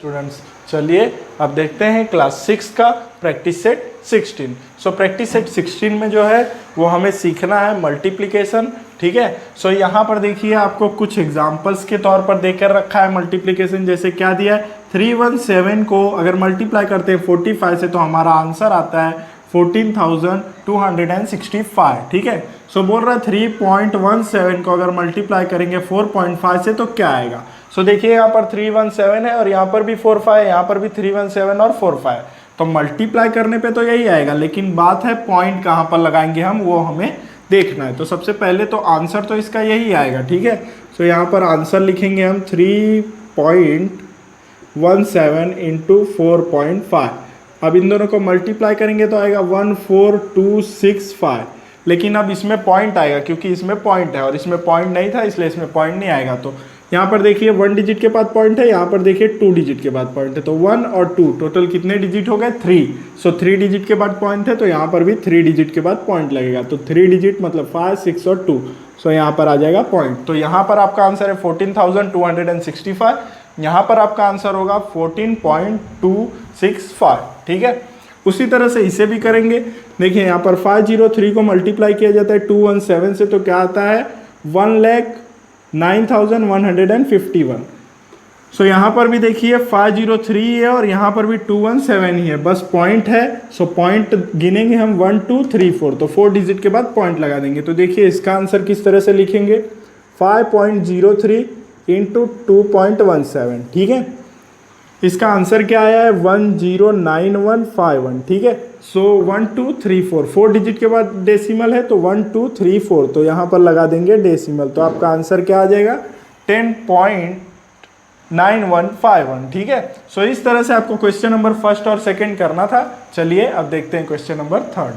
Students, चलिए अब देखते हैं क्लास 6 का practice set 16। So practice set 16 में जो है वो हमें सीखना है मल्टीप्लिकेशन। ठीक है। सो यहाँ पर देखिए आपको कुछ एग्जांपल्स के तौर पर देकर रखा है मल्टीप्लिकेशन। जैसे क्या दिया है, 317 को अगर मल्टीप्लाई करते हैं 45 से तो हमारा आंसर आता है 14,265। ठीक है। सो बोल रहा है 3.17 को अगर मल्टीप्लाई करेंगे 4.5 से तो क्या आएगा। सो देखिए यहाँ पर 317 है और यहाँ पर भी 45 है, यहाँ पर भी 317 और 45, तो मल्टीप्लाई करने पे तो यही आएगा, लेकिन बात है पॉइंट कहाँ पर लगाएंगे हम, वो हमें देखना है। तो सबसे पहले तो आंसर तो इसका यही आएगा। ठीक है। सो यहाँ पर आंसर लिखेंगे हम 3.17 इंटू 4.5। अब इन दोनों को मल्टीप्लाई करेंगे तो आएगा 14265, लेकिन अब इसमें पॉइंट आएगा क्योंकि इसमें पॉइंट है और इसमें पॉइंट नहीं था इसलिए इसमें पॉइंट नहीं आएगा। तो यहाँ पर देखिए 1 डिजिट के बाद पॉइंट है, यहाँ पर देखिए 2 डिजिट के बाद पॉइंट है, तो 1 और 2 टोटल कितने डिजिट हो गए 3। सो 3 डिजिट के बाद पॉइंट है तो यहाँ पर भी 3 डिजिट के बाद पॉइंट लगेगा, तो 3 डिजिट मतलब 5, 6 और 2। सो यहाँ पर आ जाएगा पॉइंट। तो यहाँ पर आपका आंसर है 14,265, यहाँ पर आपका आंसर होगा 14.265। ठीक है। उसी तरह से इसे भी करेंगे। देखिए यहाँ पर 503 को मल्टीप्लाई किया जाता है 217 से तो क्या आता है 1,09,151। सो यहाँ पर भी देखिए 503 है और यहाँ पर भी 217 ही है, बस पॉइंट है। सो पॉइंट गिनेंगे हम 1 2 3 4, तो 4 डिजिट के बाद पॉइंट लगा देंगे। तो देखिए इसका आंसर किस तरह से लिखेंगे 5.03 इंटू 2.17। ठीक है। इसका आंसर क्या आया है 109151। ठीक है। सो 1 2 3 4, 4 डिजिट के बाद डेसिमल है तो 1 2 3 4, तो यहाँ पर लगा देंगे डेसिमल, तो आपका आंसर क्या आ जाएगा 10.9151। ठीक है। सो इस तरह से आपको क्वेश्चन नंबर फर्स्ट और सेकंड करना था। चलिए अब देखते हैं question number third.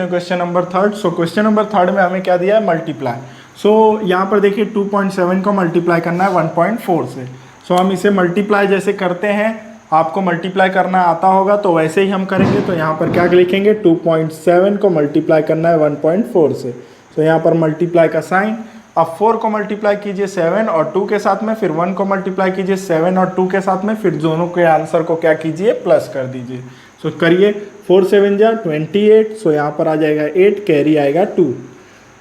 Question number third. सो क्वेश्चन नंबर थर्ड में हमें क्या दिया है मल्टीप्लाई। सो यहाँ पर देखिए 2.7 को मल्टीप्लाई करना है 1.4 से। सो हम इसे मल्टीप्लाई जैसे करते हैं, आपको मल्टीप्लाई करना आता होगा तो वैसे ही हम करेंगे। तो यहाँ पर क्या लिखेंगे 2.7 को मल्टीप्लाई करना है 1.4 से। सो यहाँ पर मल्टीप्लाई का साइन, अब 4 को मल्टीप्लाई कीजिए 7 और 2 के साथ में, फिर 1 को मल्टीप्लाई कीजिए 7 और 2 के साथ में, फिर दोनों के आंसर को क्या कीजिए प्लस कर दीजिए। सो करिए 4 7 जा 28। सो यहाँ पर आ जाएगा 8, कैरी आएगा 2,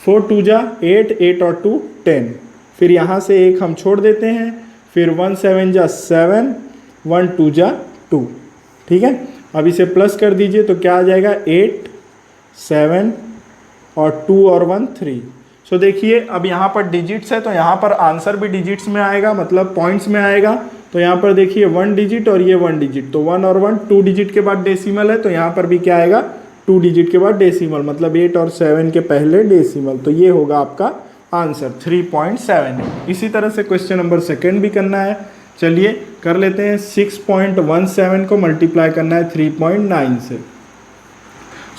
4 2 जा 8, 8 और 2 10, फिर यहाँ से एक हम छोड़ देते हैं, फिर 1 7 जा 7, 1 2 जा 2। ठीक है। अब इसे प्लस कर दीजिए तो क्या आ जाएगा 8 7 और 2 और 1 3। सो देखिए अब यहाँ पर डिजिट्स है तो यहाँ पर आंसर भी डिजिट्स में आएगा, मतलब पॉइंट्स में आएगा। तो यहाँ पर देखिए 1 डिजिट और ये 1 डिजिट, तो 1 और 1 2 डिजिट के बाद डेसिमल है, तो यहाँ पर भी क्या आएगा 2 डिजिट के बाद डेसिमल, मतलब 8 और 7 के पहले डेसिमल, तो ये होगा आपका आंसर 3.7। इसी तरह से क्वेश्चन नंबर सेकंड भी करना है। चलिए कर लेते हैं। 6.17 को मल्टीप्लाई करना है 3.9 से।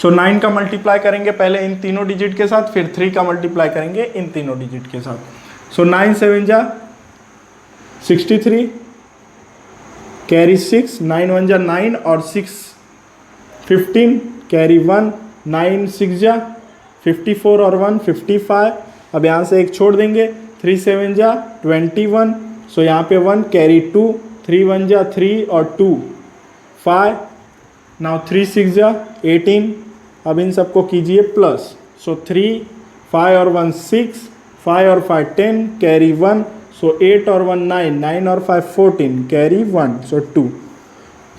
सो 9 का मल्टीप्लाई करेंगे पहले इन तीनों डिजिट के साथ, फिर 3 का मल्टीप्लाई करेंगे इन तीनों डिजिट के साथ। सो 9 7 जा 63, कैरी 6, 9 1 जा 9 और 6 15, कैरी 1, 9 6 जा 54 और 1 55। अब यहाँ से एक छोड़ देंगे, 3 7 जा 21। सो यहाँ पे 1 कैरी 2, 3 1 जा 3 और 2 5, नाउ 3 6 जा 18। अब इन सबको कीजिए प्लस। सो 3 5 और 1 6, 5 और 5 10, कैरी 1। सो 8 और 1 9, 9 और 5 14, कैरी 1, सो 2।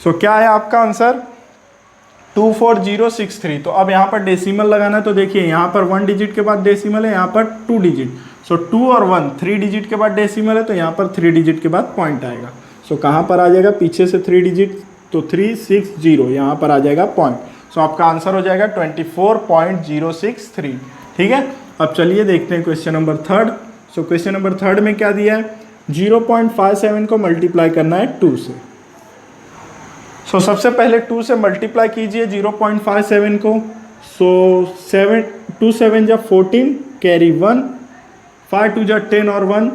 सो क्या है आपका आंसर 24063। तो अब यहाँ पर डेसिमल लगाना है, तो देखिए यहाँ पर 1 डिजिट के बाद डेसिमल है, यहाँ पर 2 डिजिट। सो 2 और 1 3 डिजिट के बाद डेसिमल है, तो यहाँ पर 3 डिजिट के बाद पॉइंट आएगा। सो कहाँ पर आ जाएगा पीछे से 3 डिजिट, तो 360, यहाँ पर आ जाएगा पॉइंट। सो आपका आंसर हो जाएगा 24.063। ठीक है। अब चलिए देखते हैं क्वेश्चन नंबर थर्ड। सो क्वेश्चन नंबर थर्ड में क्या दिया है 0.57 को मल्टीप्लाई करना है 2 से। सो सबसे पहले 2 से मल्टीप्लाई कीजिए 0.57 को। सो 2 7 जा 14, कैरी 1, 5 2 जा 10 और 1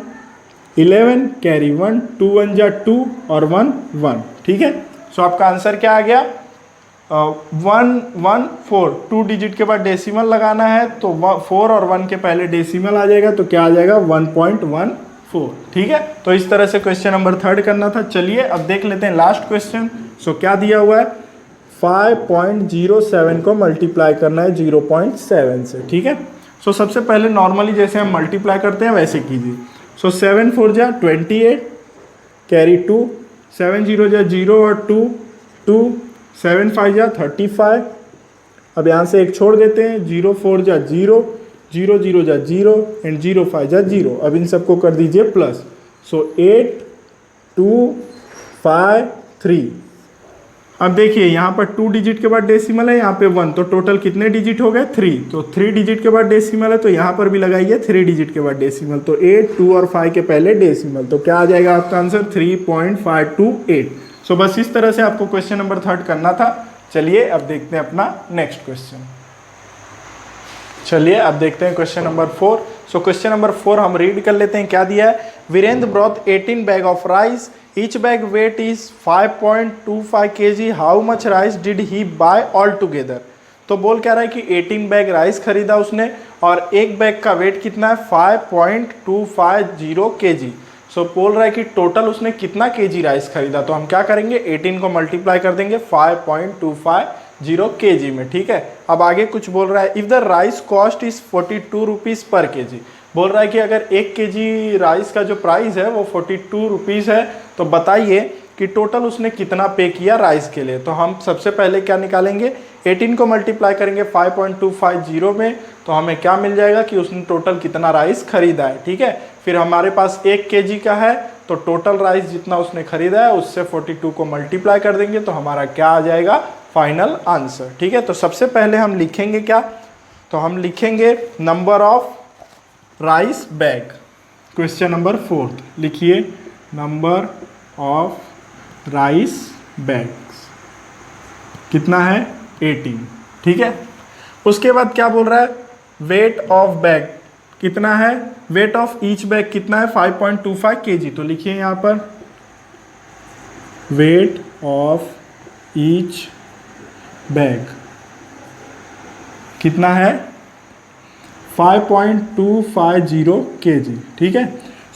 11, कैरी 1, 2 1 जा 2 और 1 1। ठीक है। सो आपका आंसर क्या आ गया 114। 2 डिजिट के बाद डेसिमल लगाना है, तो 4 और 1 के पहले डेसिमल आ जाएगा, तो क्या आ जाएगा 1.14। 4। ठीक है, तो इस तरह से क्वेश्चन नंबर 3 करना था। चलिए अब देख लेते हैं लास्ट क्वेश्चन। सो क्या दिया हुआ है, 5.07 को मल्टीप्लाई करना है 0.7 से। ठीक है, सो सबसे पहले नॉर्मली जैसे हम मल्टीप्लाई करते हैं वैसे कीजिए। सो 7 4 जा 28, कैरी 2, 7 0 जा 0 और 2 2, 7 5 जा 35। अब यहाँ से एक छोड़ देते हैं, 0 4 जा 0, 0 0 जा 0 एंड 0 5 जा 0। अब इन सबको कर दीजिए प्लस। सो 8 2 5 3। अब देखिए यहाँ पर 2 डिजिट के बाद डेसिमल है, यहाँ पे 1, तो टोटल कितने डिजिट हो गए 3। तो 3 डिजिट के बाद डेसिमल है, तो यहाँ पर भी लगाइए 3 डिजिट के बाद डेसिमल। तो 8 2 और 5 के पहले डेसिमल, तो क्या आ जाएगा आपका आंसर 3.528। सो बस इस तरह से आपको क्वेश्चन नंबर 3 करना था। चलिए अब देखते हैं अपना नेक्स्ट क्वेश्चन। चलिए अब देखते हैं question number 4। So question number 4 हम रीड कर लेते हैं। क्या दिया है, Virendra brought 18 bag of rice, each bag weight is 5.25 kg, how much rice did he buy altogether. तो बोल क्या रहा है कि 18 बैग राइस खरीदा उसने और एक बैग का वेट कितना है 5.250 kg। सो बोल रहा है कि टोटल उसने कितना केजी राइस खरीदा। तो हम क्या करेंगे, 18 को मल्टीप्लाई कर देंगे 5.250 kg में। ठीक है, अब आगे कुछ बोल रहा है, if the rice cost is 42 rupees पर kg। बोल रहा है कि अगर 1 kg राइस का जो प्राइस है वो 42 रुपीज़ है, तो बताइए कि टोटल उसने कितना पे किया राइस के लिए। तो हम सबसे पहले क्या निकालेंगे, 18 को मल्टीप्लाई करेंगे 5.250 में, तो हमें क्या मिल जाएगा कि उसने टोटल कितना राइस खरीदा है। ठीक है, फिर हमारे पास 1 kg का है, तो टोटल राइस जितना उसने खरीदा है उससे 42 को मल्टीप्लाई कर देंगे, तो हमारा क्या आ जाएगा फाइनल आंसर। ठीक है, तो सबसे पहले हम लिखेंगे क्या, तो हम लिखेंगे number of rice bag. Question number 4 लिखिए, नंबर ऑफ राइस बैग्स कितना है 18। ठीक है, उसके बाद क्या बोल रहा है, वेट ऑफ बैग कितना है, वेट ऑफ ईच बैग कितना है 5.25 kg। तो लिखिए यहाँ पर वेट ऑफ ईच बैग कितना है 5.250 kg। ठीक है,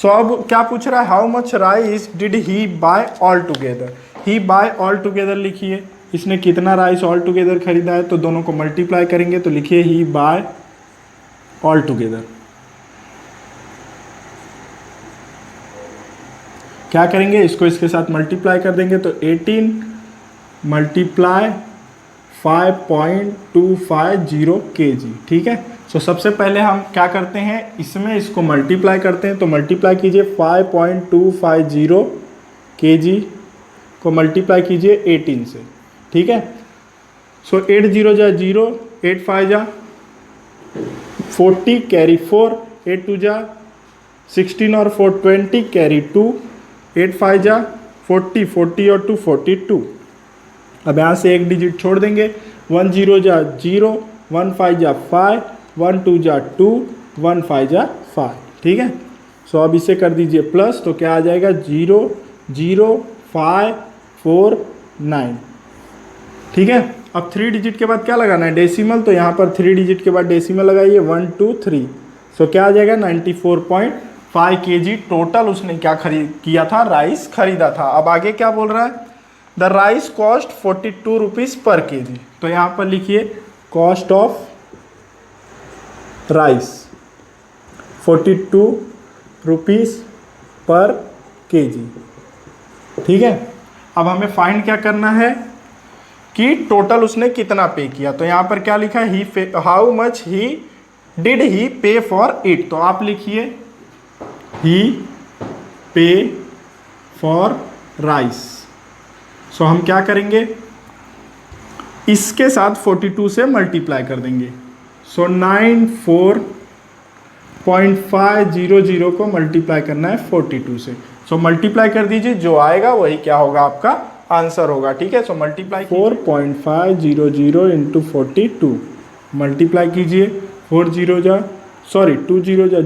सो अब क्या पूछ रहा है, how much rice did he buy altogether. He buy altogether लिखिए, इसने कितना राइस ऑल टुगेदर खरीदा है, तो दोनों को मल्टीप्लाई करेंगे, तो लिखिए ही बाय ऑल टुगेदर। क्या करेंगे, इसको इसके साथ मल्टीप्लाई कर देंगे, तो 18 मल्टीप्लाई 5.250 kg। ठीक है, सो सबसे पहले हम क्या करते हैं, इसमें इसको मल्टीप्लाई करते हैं, तो मल्टीप्लाई कीजिए 5.250 kg को मल्टीप्लाई कीजिए 18 से। ठीक है, सो 8 0 जा 0, 8 5 जा 40, कैरी 4, 8 2 जा 16 और 4 20, कैरी 2, 8 5 जा 40, 40 और 2 42। अब यहाँ से एक डिजिट छोड़ देंगे, 1 0 जा 0, 1 5 जा 5, 1 2 जा 2, 1 5 जा 5। ठीक है, सो अब इसे कर दीजिए प्लस, तो क्या आ जाएगा 0 0 5 4 9। ठीक है, अब 3 डिजिट के बाद क्या लगाना है, डेसिमल। तो यहाँ पर 3 डिजिट के बाद डेसिमल लगाइए 1 2 3। सो क्या आ जाएगा 94.5 kg टोटल उसने क्या किया था, राइस खरीदा था। अब आगे क्या बोल रहा है, द राइस कॉस्ट 42 रुपीज़ पर kg। तो यहाँ पर लिखिए कॉस्ट ऑफ राइस 42 रुपीज़ पर kg। ठीक है, अब हमें फाइंड क्या करना है कि टोटल उसने कितना पे किया। तो यहाँ पर क्या लिखा है, he how much he did he pay for it. तो आप लिखिए ही पे फॉर राइस। सो हम क्या करेंगे, इसके साथ 42 से मल्टीप्लाई कर देंगे। सो 94.500 को मल्टीप्लाई करना है 42 से। सो मल्टीप्लाई कर दीजिए, जो आएगा वही क्या होगा, आपका आंसर होगा। ठीक है, सो मल्टीप्लाई 4.500 इंटू 42 मल्टीप्लाई कीजिए, 2 0 जा 0, 2 0 जा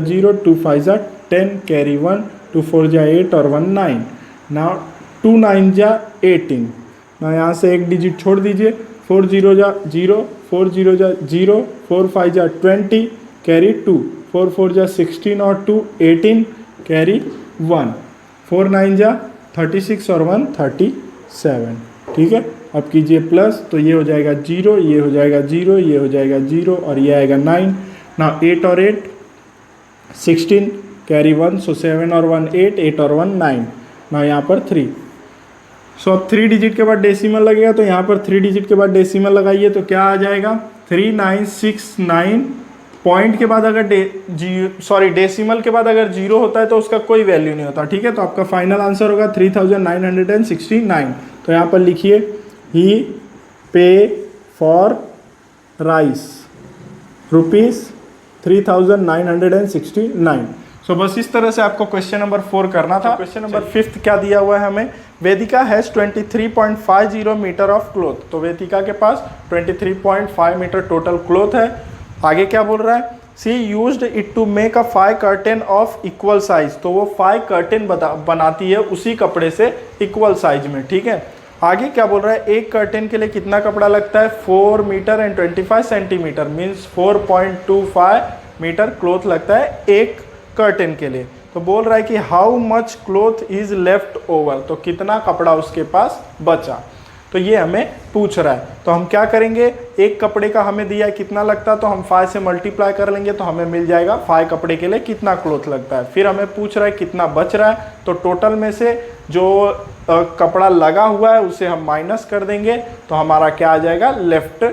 0, 2 5 जा 10, कैरी 1, 2 4 जा 8 और 1 9। नाउ 2 9 जा 18। ना यहाँ से एक डिजिट छोड़ दीजिए, 4 0 जा 0, 4 0 जा 0, 4 5 जा 20, कैरी 2, 4 4 जा 16 और 2 18 कैरी 1, 4 9 जा 36 और 1 37। ठीक है, अब कीजिए प्लस, तो ये हो जाएगा 0, ये हो जाएगा 0, ये हो जाएगा 0 और ये आएगा 9। ना 8 और 8 16 कैरी 1, सो 7 और 1 8, 8 और 1 9, ना यहाँ पर 3। सो अब 3 डिजिट के बाद डेसिमल लगेगा, तो यहाँ पर 3 डिजिट के बाद डेसिमल लगाइए तो क्या आ जाएगा 3969। पॉइंट के बाद अगर डेसिमल के बाद अगर 0 होता है तो उसका कोई वैल्यू नहीं होता। ठीक है, तो आपका फाइनल आंसर होगा 3969। तो यहाँ पर लिखिए ही पे फॉर राइस ₹3969। सो बस इस तरह से आपको क्वेश्चन नंबर 4 करना था। क्वेश्चन नंबर 5 क्या दिया हुआ है हमें, वेदिका हैज़ 23.50 मीटर ऑफ क्लोथ। तो वेदिका के पास 23.5 मीटर टोटल क्लोथ है। आगे क्या बोल रहा है, she used it to make a 5 curtain of equal size. तो वो 5 कर्टेन बनाती है उसी कपड़े से इक्वल साइज में। ठीक है, आगे क्या बोल रहा है, एक कर्टेन के लिए कितना कपड़ा लगता है 4 metre and 25 centimetre, means 4.25 metre cloth लगता है एक कर्टेन के लिए। तो बोल रहा है कि how much cloth is left over, तो कितना कपड़ा उसके पास बचा, तो ये हमें पूछ रहा है। तो हम क्या करेंगे, एक कपड़े का हमें दिया है कितना लगता है, तो हम 5 से मल्टीप्लाई कर लेंगे तो हमें मिल जाएगा 5 कपड़े के लिए कितना क्लोथ लगता है। फिर हमें पूछ रहा है कितना बच रहा है, तो टोटल में से जो कपड़ा लगा हुआ है उसे हम माइनस कर देंगे तो हमारा क्या आ जाएगा, लेफ्ट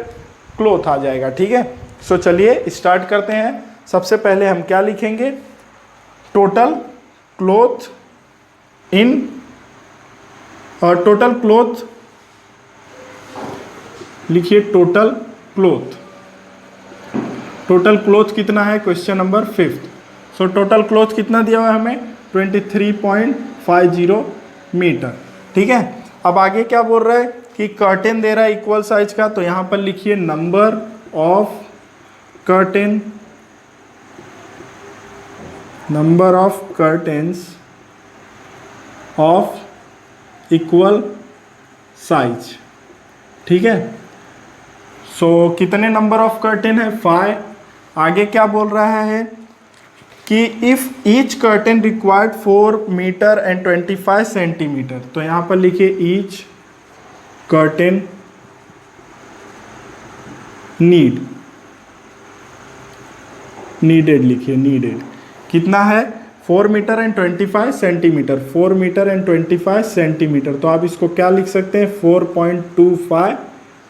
क्लोथ आ जाएगा। ठीक है, सो चलिए स्टार्ट करते हैं। सबसे पहले हम क्या लिखेंगे, total cloth in total cloth, लिखिए टोटल क्लोथ कितना है, question number 5। So total cloth कितना दिया हुआ है हमें 23.50 मीटर। ठीक है, अब आगे क्या बोल रहा है कि कर्टेन दे रहा है इक्वल साइज का, तो यहां पर लिखिए number of curtains of equal size. ठीक है, सो कितने नंबर ऑफ कर्टेन है 5। आगे क्या बोल रहा है कि if each curtain required 4 metre and 25 centimetre, तो यहाँ पर लिखिए ईच कर्टेन नीडेड लिखिए, नीडेड कितना है 4 metre and 25 centimetre, 4 metre and 25 centimetre. तो आप इसको क्या लिख सकते हैं 4.25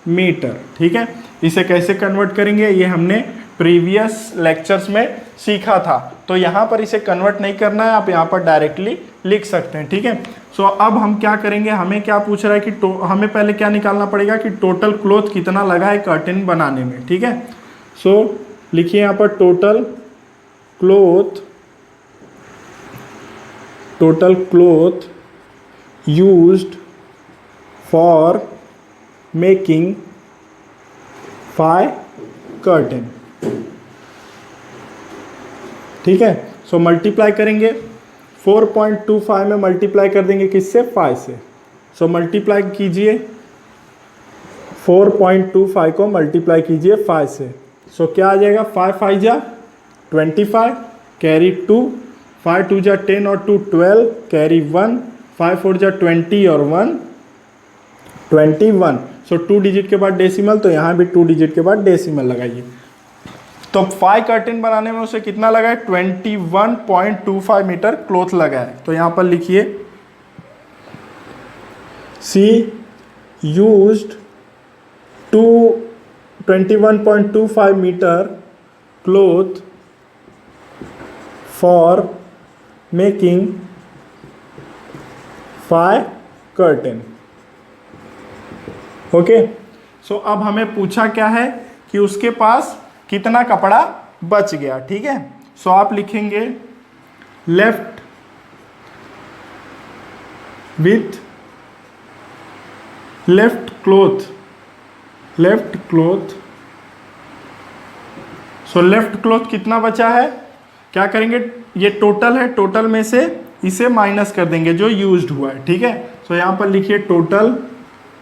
मीटर। ठीक है, इसे कैसे कन्वर्ट करेंगे ये हमने प्रीवियस लेक्चर्स में सीखा था, तो यहाँ पर इसे कन्वर्ट नहीं करना है, आप यहाँ पर डायरेक्टली लिख सकते हैं। ठीक है, सो अब हम क्या करेंगे, हमें क्या पूछ रहा है कि हमें पहले क्या निकालना पड़ेगा कि टोटल क्लोथ कितना लगा है कर्टेन बनाने में। ठीक है, सो लिखिए यहाँ पर total cloth used for making 5 curtain. ठीक है, सो मल्टीप्लाई करेंगे 4.25 में मल्टीप्लाई कर देंगे किससे 5 से। सो मल्टीप्लाई कीजिए 4.25 को मल्टीप्लाई कीजिए 5 से। सो क्या आ जाएगा 5 5 जा 25 कैरी 2, 5 2 जा 10 और 2 12 कैरी 1, 5 4 जा 20 और 1 21। सो 2 डिजिट के बाद डेसिमल, तो यहाँ भी 2 डिजिट के बाद डेसिमल लगाइए। तो 5 कर्टेन बनाने में उसे कितना लगा है 21.25 मीटर क्लोथ लगा है। तो यहाँ पर लिखिए she used 21.25 metre cloth for making 5 curtain. Okay, so अब हमें पूछा क्या है कि उसके पास कितना कपड़ा बच गया। ठीक है, सो आप लिखेंगे left with left cloth. So left cloth कितना बचा है, क्या करेंगे, ये टोटल है, टोटल में से इसे माइनस कर देंगे जो यूज्ड हुआ है। ठीक है, सो यहां पर लिखिए total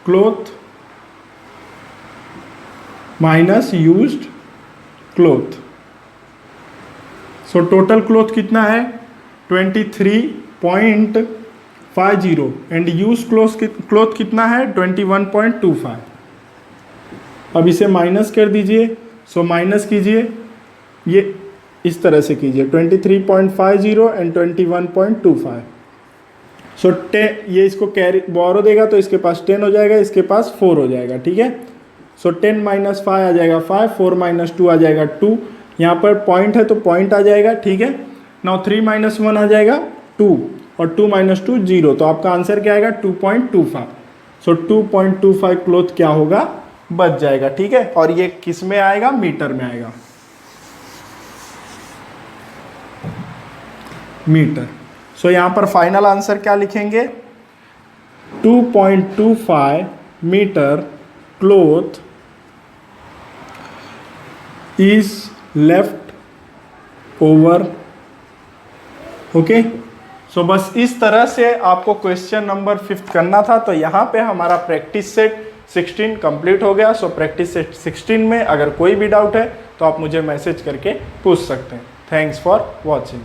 cloth minus used cloth. So total cloth कितना है 23.50 एंड यूज क्लॉथ कितना है 21.25। अब इसे माइनस कर दीजिए। सो माइनस कीजिए, ये इस तरह से कीजिए 23.50 एंड 21.25। सो 10, ये इसको कैरी बोरो देगा तो इसके पास 10 हो जाएगा, इसके पास 4 हो जाएगा, ठीक है। सो 10 माइनस 5 आ जाएगा 5, 4 माइनस 2 आ जाएगा 2, यहाँ पर पॉइंट है तो पॉइंट आ जाएगा, ठीक है। नाउ 3 माइनस 1 आ जाएगा 2 और 2 माइनस 2 0, तो आपका आंसर क्या आएगा 2.25। सो 2.25 क्लॉथ क्या होगा बच जाएगा, ठीक है। और ये किस में आएगा, मीटर में आएगा, मीटर। सो यहाँ पर फाइनल आंसर क्या लिखेंगे 2.25 metre cloth is left over. Okay, so बस इस तरह से आपको क्वेश्चन नंबर 5 करना था। तो यहाँ पे हमारा प्रैक्टिस सेट 16 कंप्लीट हो गया। सो प्रैक्टिस सेट 16 में अगर कोई भी डाउट है तो आप मुझे मैसेज करके पूछ सकते हैं। Thanks for watching.